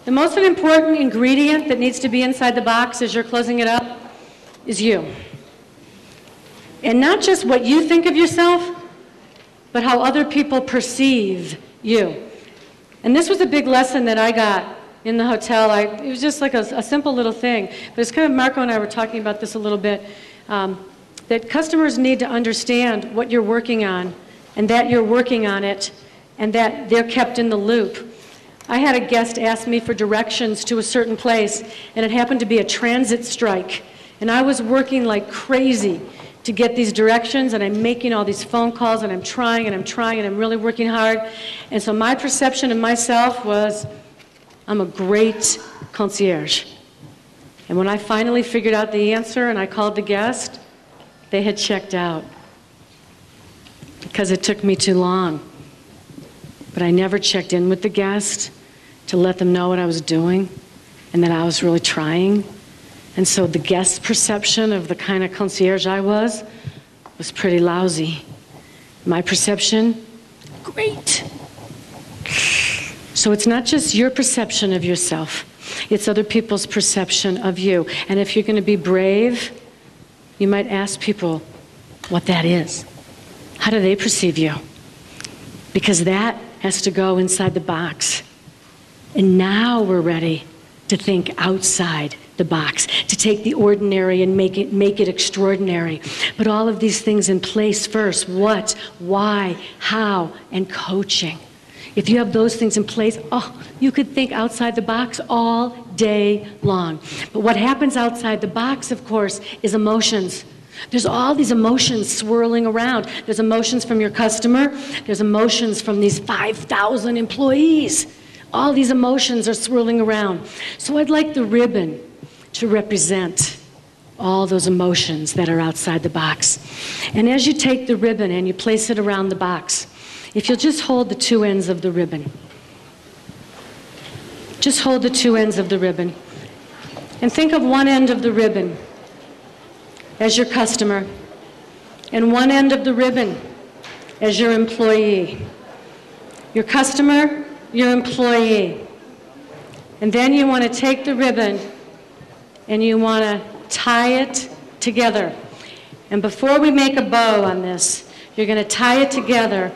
The most important ingredient that needs to be inside the box as you're closing it up is you. And not just what you think of yourself, but how other people perceive you. And this was a big lesson that I got in the hotel. It was just like a simple little thing. But it's kind of, Marco and I were talking about this a little bit, that customers need to understand what you're working on, and that you're working on it, and that they're kept in the loop. I had a guest ask me for directions to a certain place, and it happened to be a transit strike. And I was working like crazy to get these directions, and I'm making all these phone calls, and I'm trying, and I'm trying, and I'm really working hard. And so my perception of myself was, I'm a great concierge. And when I finally figured out the answer and I called the guest, they had checked out because it took me too long. But I never checked in with the guest to let them know what I was doing and that I was really trying. And so the guest's perception of the kind of concierge I was pretty lousy. My perception, great. So it's not just your perception of yourself, it's other people's perception of you. And if you're going to be brave, you might ask people what that is. How do they perceive you? Because that has to go inside the box. And now we're ready to think outside the box, to take the ordinary and make it extraordinary. But all of these things in place first: what, why, how, and coaching. If you have those things in place, you could think outside the box all day long. But what happens outside the box, of course, is emotions. There's all these emotions swirling around. There's emotions from your customer. There's emotions from these 5,000 employees. All these emotions are swirling around. So I'd like the ribbon to represent all those emotions that are outside the box. And as you take the ribbon and you place it around the box, if you'll just hold the two ends of the ribbon. Just hold the two ends of the ribbon. And think of one end of the ribbon as your customer, and one end of the ribbon as your employee. Your customer, your employee. And then you want to take the ribbon and you want to tie it together. And before we make a bow on this, you're going to tie it together.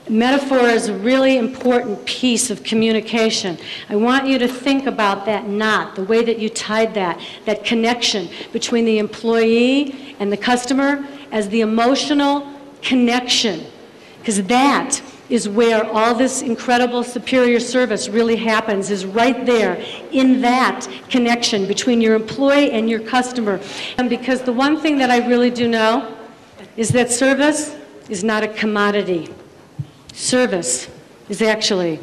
Metaphor is a really important piece of communication. I want you to think about that knot, the way that you tied that connection between the employee and the customer as the emotional connection. Because that is where all this incredible superior service really happens, is right there in that connection between your employee and your customer. And because the one thing that I really do know is that service is not a commodity. Service is actually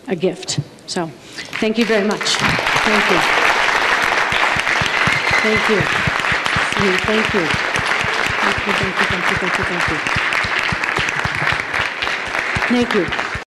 a gift. So, thank you very much. Thank you. Thank you. Thank you. Thank you, thank you, thank you, thank you, thank you. Thank you.